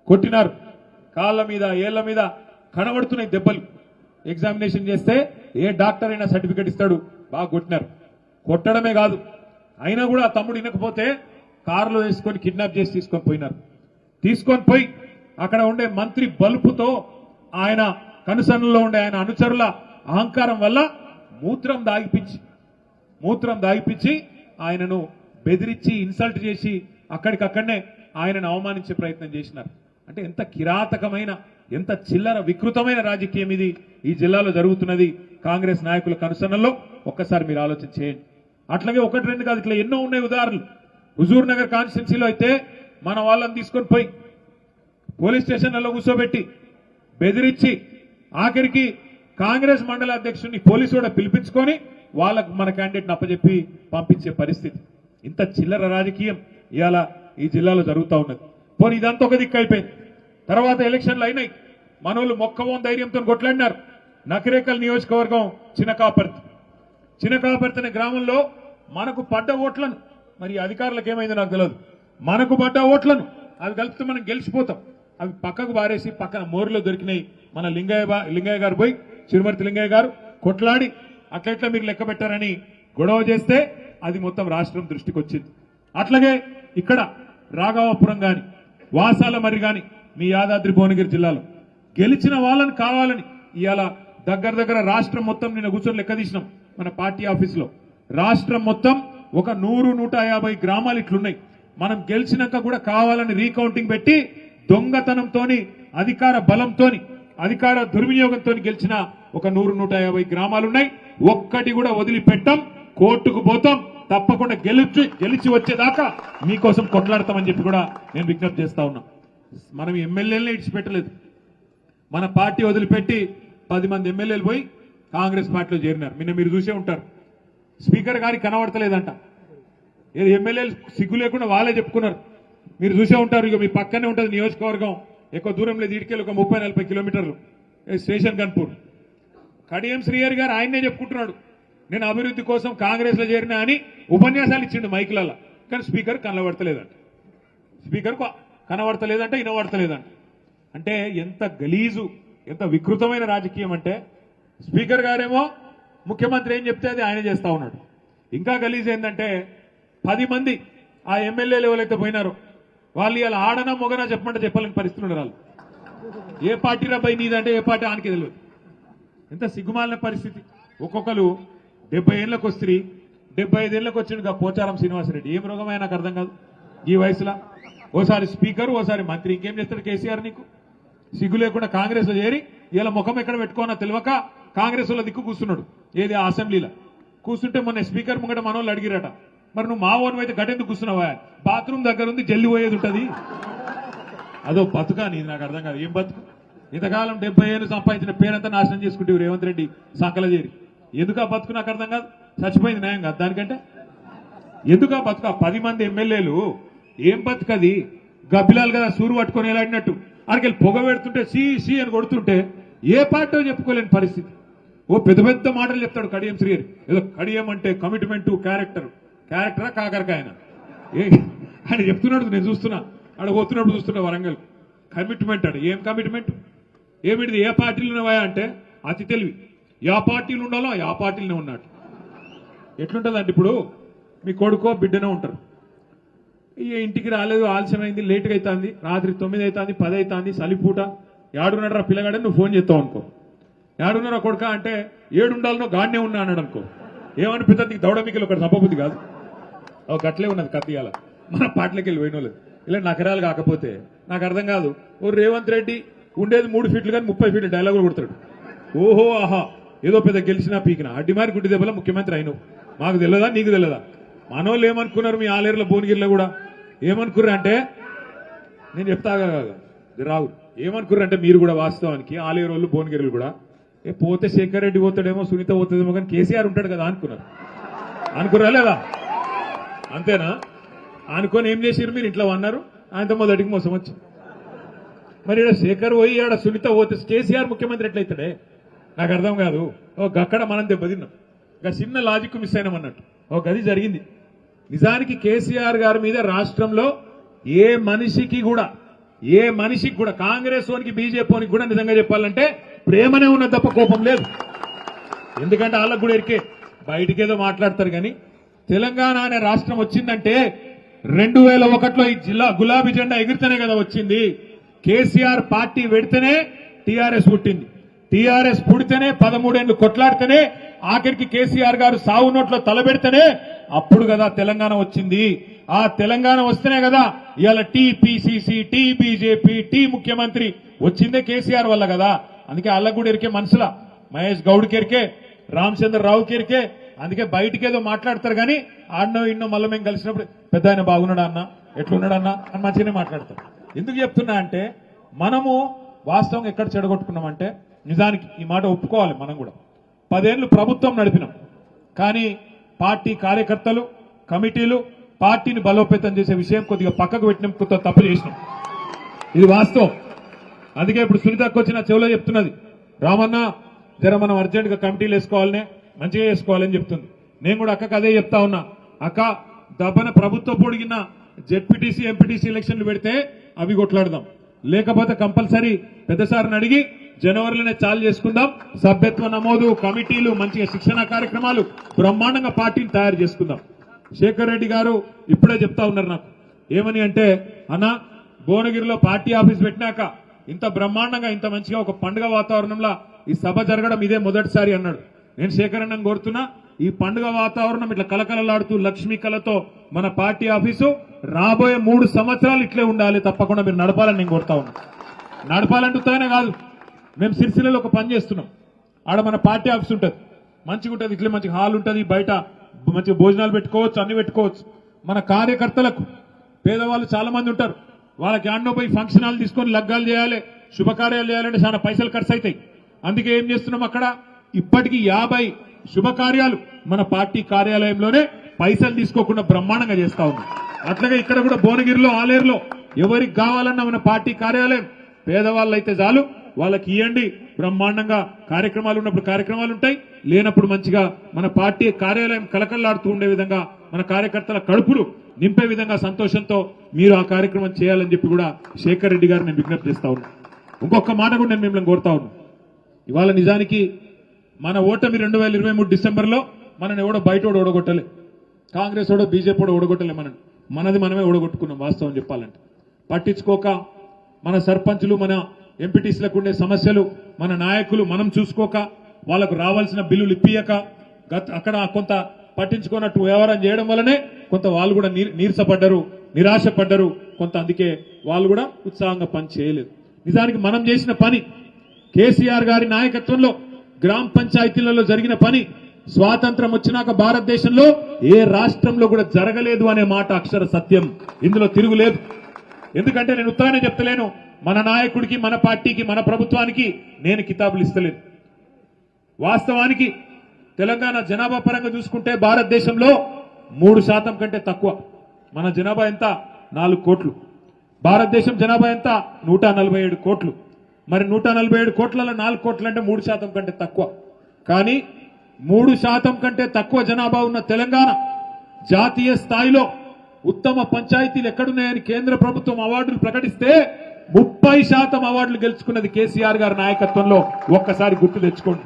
కొట్టినారు, కాళ్ళ మీద ఏళ్ల మీద కనబడుతున్నాయి దెబ్బలు. ఎగ్జామినేషన్ చేస్తే ఏ డాక్టర్ అయినా సర్టిఫికెట్ ఇస్తాడు, బాగా కొట్టినారు. కొట్టడమే కాదు, అయినా కూడా ఆ తమ్ముడు వినకపోతే కారులో వేసుకొని కిడ్నాప్ చేసి తీసుకొని పోయినారు. తీసుకొని పోయి అక్కడ ఉండే మంత్రి బలుపుతో ఆయన కనుసన్నలో ఉండే ఆయన అనుచరుల అహంకారం వల్ల మూత్రం దాగిపించి ఆయనను బెదిరించి ఇన్సల్ట్ చేసి అక్కడికక్కడనే ఆయనను అవమానించే ప్రయత్నం చేసినారు. అంటే ఎంత కిరాతకమైన, ఎంత చిల్లర వికృతమైన రాజకీయం ఇది ఈ జిల్లాలో జరుగుతున్నది కాంగ్రెస్ నాయకుల కనుసన్నల్లో. ఒక్కసారి మీరు ఆలోచన చేయండి. అట్లాగే ఒకటి రెండు కాదు, ఇట్లా ఎన్నో ఉన్నాయి ఉదాహరణలు. హుజూర్ నగర్ కాన్స్టిట్యున్సీలో అయితే మన వాళ్ళని తీసుకొని పోయి పోలీస్ స్టేషన్లలో కూర్చోబెట్టి బెదిరించి ఆఖరికి కాంగ్రెస్ మండల అధ్యక్షుడిని పోలీసు కూడా పిలిపించుకొని వాళ్ళకు మన క్యాండిడేట్ని అప్పచెప్పి పంపించే పరిస్థితి. ఇంత చిల్లర రాజకీయం ఇవాళ ఈ జిల్లాలో జరుగుతూ ఉన్నది. పోనీ ఇదంతా ఒక దిక్కు అయిపోయింది. తర్వాత ఎలక్షన్లు అయినాయి, మనోళ్ళు మొక్కవోన్ ధైర్యంతో కొట్లాడినారు. నకిరేకల్ నియోజకవర్గం చినకాపర్తి అనే గ్రామంలో మనకు పడ్డ ఓట్లను, మరి అధికారులకు ఏమైందో నాకు తెలియదు, మనకు పడ్డ ఓట్లను అవి కలిపితే మనం గెలిచిపోతాం, అవి పక్కకు బారేసి పక్కన మోరులో దొరికినాయి. మన లింగయ్య గారు పోయి, చిరుమర్తి లింగయ్య గారు కొట్లాడి అట్లెట్లా మీరు లెక్క పెట్టారని గొడవ చేస్తే అది మొత్తం రాష్ట్రం దృష్టికి వచ్చింది. అట్లాగే ఇక్కడ రాఘవాపురం గాని వాసాల మరి గాని మీ యాదాద్రి భువనగిరి జిల్లాలో గెలిచిన వాళ్ళని కావాలని ఇవాళ దగ్గర రాష్ట్రం మొత్తం నిన్న కూర్చొని లెక్క తీసినాం మన పార్టీ ఆఫీసులో. రాష్ట్రం మొత్తం ఒక 100-150 గ్రామాలు ఇట్లున్నాయి. మనం గెలిచినాక కూడా కావాలని రీకౌంటింగ్ పెట్టి దొంగతనంతోని, అధికార బలంతోని, అధికార దుర్వినియోగంతో గెలిచిన ఒక 100-150 గ్రామాలున్నాయి. ఒక్కటి కూడా వదిలిపెట్టాం, కోర్టుకు పోతాం, తప్పకుండా గెలిచి వచ్చేదాకా మీకోసం కొట్లాడతామని చెప్పి కూడా నేను విజ్ఞప్తి చేస్తా ఉన్నా. మనం ఎమ్మెల్యేలనే ఇడిచిపెట్టలేదు. మన పార్టీ వదిలిపెట్టి 10 మంది ఎమ్మెల్యేలు పోయి కాంగ్రెస్ పార్టీలో చేరినారు. నిన్న మీరు చూసే ఉంటారు, స్పీకర్ గారికి కనబడతలేదంట. ఏది ఎమ్మెల్యేలు సిగ్గు లేకుండా వాళ్ళే చెప్పుకున్నారు. మీరు చూసే ఉంటారు, ఇక మీ పక్కనే ఉంటుంది నియోజకవర్గం, ఎక్కువ దూరం లేదు, ఇటుకెళ్ళి ఒక 30-40 కిలోమీటర్లు స్టేషన్ గన్పూర్. కడియం శ్రీహరి గారు ఆయన్నే చెప్పుకుంటున్నాడు, నేను అభివృద్ధి కోసం కాంగ్రెస్ లో చేరినా అని ఉపన్యాసాలు ఇచ్చిండు మైకులలో. కానీ స్పీకర్ కనబడతలేదంట, వినబడతలేదంట. అంటే ఎంత గలీజు, ఎంత వికృతమైన రాజకీయం అంటే, స్పీకర్ గారేమో ముఖ్యమంత్రి ఏం చెప్తే అది ఆయన చేస్తా ఉన్నాడు. ఇంకా గలీజ్ ఏంటంటే 10 మంది ఆ ఎమ్మెల్యేలు ఎవరైతే పోయినారో వాళ్ళు ఇలా ఆడనా మొగనా చెప్పమంటే చెప్పలేని పరిస్థితులు ఉన్నారు. వాళ్ళు ఏ పార్టీ రబ్బాయి నీదంటే ఏ పార్టీ ఆనికి తెలియదు. ఎంత సిగ్గుమాలిన పరిస్థితి. ఒక్కొక్కరు 70 ఏళ్ళకి వస్తే 75 ఏళ్ళకి వచ్చిండు పోచారం శ్రీనివాసరెడ్డి. ఏం రోగమైనా నాకు అర్థం కాదు ఈ వయసులో. ఓసారి స్పీకర్, ఓసారి మంత్రి, ఇంకేం చేస్తాడు కేసీఆర్? నీకు సిగ్గు లేకుండా కాంగ్రెస్ లో చేరి ఇలా ముఖం ఎక్కడ పెట్టుకోనా తెలియక కాంగ్రెస్ లో దిక్కు కూర్చున్నాడు. ఏది ఆ అసెంబ్లీలో కూర్చుంటే మొన్న స్పీకర్ ముంగట మనోళ్ళు అడిగిరట, మరి నువ్వు మా ఓన్ అయితే గట్టెందుకు కూర్చున్నావా? బాత్రూమ్ దగ్గర ఉంది, జల్లి పోయేది ఉంటుంది. అదో బతుకా నీది? నాకు అర్థం కాదు. ఏం బతుకు? ఇంతకాలం 70 ఏళ్ళు సంపాదించిన పేరంతా నాశనం చేసుకుంటే రేవంత్ రెడ్డి సంకల చేరి ఎందుకు ఆ బతుకు? నాకు అర్థం కాదు. చచ్చిపోయింది న్యాయం కాదు దానికంటే. ఎందుకు ఆ బతుకు? 10 మంది ఎమ్మెల్యేలు ఏం బతుకది? గబ్బిలాలు కదా సూరు పట్టుకొని వెళ్ళాడినట్టు అక్కడికి పొగ పెడుతుంటే సి అని కొడుతుంటే ఏ పార్టీ చెప్పుకోలేని పరిస్థితి. ఓ పెద్ద పెద్ద మాటలు చెప్తాడు కడియం శ్రీహరి. ఏదో కడియం అంటే కమిట్మెంట్, క్యారెక్టరా కాకరకాయన ఆయన చెప్తున్నాడు. నేను చూస్తున్నా, ఆడ పోతున్నప్పుడు చూస్తున్నా వరంగల్. కమిట్మెంట్ అంటే ఏం కమిట్మెంట్? ఏమిటిది? ఏ పార్టీలు ఉన్నాయా అంటే అతి తెలివి. యా పార్టీలు ఉండాలో ఆ పార్టీలనే ఉన్నాడు. ఎట్లుంటుందంటే ఇప్పుడు మీ కొడుకో బిడ్డనే ఉంటారు, ఇంటికి రాలేదు, ఆలస్యమైంది, లేటుగా అవుతుంది, రాత్రి 9 అవుతుంది, 10 అవుతుంది, సలిపూట, ఏడున్నాడు పిల్లగాడని నువ్వు ఫోన్ చేస్తావు అనుకో. ఏడున్నారా కొడుక అంటే 7 ఉండాలనో గాడినే ఉన్నా అన్నాడు అనుకో. ఏమనిపిస్తుంది? నీకు దౌడమికలు ఒకటి సంపబుద్ధి కాదు. ఒక గట్లే ఉన్నది కత్తియాల మన పాటలకి వెళ్ళి పోయిన వాళ్ళు. ఇలా నకరాలు కాకపోతే నాకు అర్థం కాదు. ఓ రేవంత్ రెడ్డి ఉండేది 3 ఫీట్లు కానీ 30 ఫీట్లు డైలాగులు కొడతాడు. ఓహో ఆహా ఏదో పెద్ద గెలిచినా పీకినా అడ్డిమారి గుడ్డి దెబ్బల ముఖ్యమంత్రి అయినావు. మాకు తెలియదా? నీకు తెలియదా? మనోళ్ళు ఏమనుకున్నారు? మీ ఆలేరులో భువనగిరిలో కూడా ఏమనుకుర్రు అంటే, నేను చెప్తా రావు ఏమనుకుర్రు అంటే, మీరు కూడా వాస్తవానికి ఆలేరు వాళ్ళు భువనగిరిలు కూడా పోతే శేఖర్ రెడ్డి పోతాడేమో, సునీత పోతుందేమో, కానీ కేసీఆర్ ఉంటాడు కదా అనుకున్నారా లేదా? అంతేనా? అనుకొని ఏం చేసిరు మీరు? ఇంట్లో అన్నారు, ఆయనతో మొదటికి మోసం వచ్చి. మరి ఇక్కడ శేఖర్ పోయి ఆడ సునీత పోతే కేసీఆర్ ముఖ్యమంత్రి ఎట్లయితాడే? నాకు అర్థం కాదు. అక్కడ మనం దెబ్బతిన్నాం. ఇంకా చిన్న లాజిక్ మిస్ అయినాం అన్నట్టు ఒక గది జరిగింది. నిజానికి కేసీఆర్ గారి మీద రాష్ట్రంలో ఏ మనిషికి కూడా ఏ మనిషికి కూడా కాంగ్రెస్ వానికి బీజేపీ వానికి కూడా నిజంగా చెప్పాలంటే ప్రేమనే ఉన్నది తప్ప కోపం లేదు. ఎందుకంటే వాళ్ళకు కూడా ఎరికే బయటికేదో మాట్లాడతారు కానీ తెలంగాణ అనే రాష్ట్రం వచ్చిందంటే 2001లో ఈ జిల్లా గులాబీ జెండా ఎగిరితేనే కదా వచ్చింది. కేసీఆర్ పార్టీ పెడితేనే టీఆర్ఎస్ పుట్టింది. టీఆర్ఎస్ పుడితేనే 13 ఏళ్లు కొట్లాడితేనే ఆఖరికి కేసీఆర్ గారు సావు నోట్లో తలబెడితేనే అప్పుడు కదా తెలంగాణ వచ్చింది. ఆ తెలంగాణ వస్తేనే కదా ఇవాళ టీపీసీసీ, టీ బీజేపీ, టీ ముఖ్యమంత్రి వచ్చిందే కేసీఆర్ వల్ల కదా. అందుకే వాళ్ళకు కూడా ఎరికే మనసుల మహేష్ గౌడ్ కెరికే, రామచంద్రరావు కెరికే. అందుకే బయటికేదో మాట్లాడతారు కానీ ఆడనో ఇన్నో మళ్ళీ మేము కలిసినప్పుడు పెద్ద ఆయన బాగున్నాడా అన్న, ఎట్లున్నాడన్నా అని మంచిగానే మాట్లాడతారు. ఎందుకు చెప్తున్నా అంటే మనము వాస్తవంగా ఎక్కడ చెడగొట్టుకున్నామంటే నిజానికి ఈ మాట ఒప్పుకోవాలి. మనం కూడా 10 ఏళ్లు ప్రభుత్వం నడిపినాం కానీ పార్టీ కార్యకర్తలు, కమిటీలు పార్టీని బలోపేతం చేసే విషయం కొద్దిగా పక్కకు పెట్టినాం, కొత్త తప్పు చేసినాం. ఇది వాస్తవం. అందుకే ఇప్పుడు సునీతకు వచ్చిన చెవులో చెప్తున్నది, రామన్న జర మనం అర్జెంట్ గా కమిటీలు వేసుకోవాలనే మంచిగా చేసుకోవాలని చెప్తుంది. నేను కూడా అక్కకు అదే చెప్తా ఉన్నా. అక్క దబ్బన ప్రభుత్వ పొడిగిన జెడ్పీటీసీ, ఎంపీటీసీ ఎలక్షన్లు పెడితే అవి కొట్లాడదాం, లేకపోతే కంపల్సరీ పెద్దసారిని అడిగి జనవరిలోనే చాలు చేసుకుందాం. సభ్యత్వ నమోదు, కమిటీలు, మంచిగా శిక్షణ కార్యక్రమాలు, బ్రహ్మాండంగా పార్టీని తయారు చేసుకుందాం. శేఖర్ రెడ్డి గారు ఇప్పుడే చెప్తా ఉన్నారు నాకు ఏమని అంటే, అన్న భువనగిరిలో పార్టీ ఆఫీస్ పెట్టినాక ఇంత బ్రహ్మాండంగా ఇంత మంచిగా ఒక పండుగ వాతావరణంలో ఈ సభ జరగడం ఇదే మొదటిసారి అన్నాడు. నేను శేఖర్ అన్నను కోరుతున్నా, ఈ పండుగ వాతావరణం ఇట్లా కలకలలాడుతూ లక్ష్మీ కళతో మన పార్టీ ఆఫీసు రాబోయే 3 సంవత్సరాలు ఇట్లే ఉండాలి, తప్పకుండా మీరు నడపాలని నేను కోరుతా ఉన్నా. నడపాలంటుతానే కాదు, మేము సిరిసిల్లలో ఒక పని చేస్తున్నాం. ఆడ మన పార్టీ ఆఫీస్ ఉంటుంది, మంచిగా ఉంటుంది, ఇట్లా మంచి హాల్ ఉంటుంది, బయట మంచి భోజనాలు పెట్టుకోవచ్చు, అన్ని పెట్టుకోవచ్చు. మన కార్యకర్తలకు పేదవాళ్ళు చాలా మంది ఉంటారు, వాళ్ళకి ఆడనో పోయి ఫంక్షన్ హాల్ తీసుకొని లగ్గాలు చేయాలి, శుభకార్యాలు చేయాలంటే చాలా పైసలు ఖర్చు అవుతాయి. అందుకే ఏం చేస్తున్నాం, అక్కడ ఇప్పటికీ 50 శుభకార్యాలు మన పార్టీ కార్యాలయంలోనే పైసలు తీసుకోకుండా బ్రహ్మాండంగా చేస్తా ఉన్నాం. అట్లాగే ఇక్కడ కూడా భువనగిరిలో, ఆలేరులో ఎవరికి కావాలన్నా మన పార్టీ కార్యాలయం పేదవాళ్ళు అయితే చాలు వాళ్ళకి ఇవ్వండి. బ్రహ్మాండంగా కార్యక్రమాలు ఉన్నప్పుడు కార్యక్రమాలు ఉంటాయి, లేనప్పుడు మంచిగా మన పార్టీ కార్యాలయం కలకల్లాడుతూ ఉండే విధంగా మన కార్యకర్తల కడుపులు నింపే విధంగా సంతోషంతో మీరు ఆ కార్యక్రమం చేయాలని చెప్పి కూడా శేఖర్ రెడ్డి గారు నేను విజ్ఞప్తి చేస్తా ఉన్నా. ఇంకొక మాట కూడా నేను మిమ్మల్ని కోరుతా ఉన్నా. ఇవాళ నిజానికి మన ఓటమి 2023 డిసెంబర్లో మనని ఎవడో బయట ఓడగొట్టలే, కాంగ్రెస్ ఓడో బీజేపీ ఓడో ఓడగొట్టలే, మనది మనమే ఓడగొట్టుకున్నాం. వాస్తవం చెప్పాలంటే పట్టించుకోక మన సర్పంచులు, మన ఎంపీటీసీలకు ఉండే సమస్యలు మన నాయకులు మనం చూసుకోక, వాళ్లకు రావాల్సిన బిల్లులు ఇప్పియక, అక్కడ కొంత పట్టించుకున్నట్టు వ్యవహారం చేయడం వల్లనే కొంత వాళ్ళు కూడా నీరసపడ్డారు, నిరాశపడ్డారు కొంత. అందుకే వాళ్ళు కూడా ఉత్సాహంగా పని చేయలేదు. నిజానికి మనం చేసిన పని, కేసీఆర్ గారి నాయకత్వంలో గ్రామ పంచాయతీలలో జరిగిన పని స్వాతంత్రం వచ్చినాక భారతదేశంలో ఏ రాష్ట్రంలో కూడా జరగలేదు అనే మాట అక్షర సత్యం, ఇందులో తిరుగులేదు. ఎందుకంటే నేను ఉత్తగానే చెప్తలేను, మన నాయకుడికి, మన పార్టీకి, మన ప్రభుత్వానికి నేను కితాబులు ఇస్తలేను. వాస్తవానికి తెలంగాణ జనాభా పరంగా చూసుకుంటే భారతదేశంలో 3% కంటే తక్కువ. మన జనాభా ఎంత? 4 కోట్లు. భారతదేశం జనాభా ఎంత? 147 కోట్లు. మరి 147 కోట్లలో 4 కోట్లు అంటే 3% కంటే తక్కువ. కానీ 3% కంటే తక్కువ జనాభా ఉన్న తెలంగాణ జాతీయ స్థాయిలో ఉత్తమ పంచాయతీలు ఎక్కడున్నాయని కేంద్ర ప్రభుత్వం అవార్డులు ప్రకటిస్తే 30% అవార్డులు గెలుచుకున్నది కేసీఆర్ గారి నాయకత్వంలో. ఒక్కసారి గుర్తు తెచ్చుకోండి.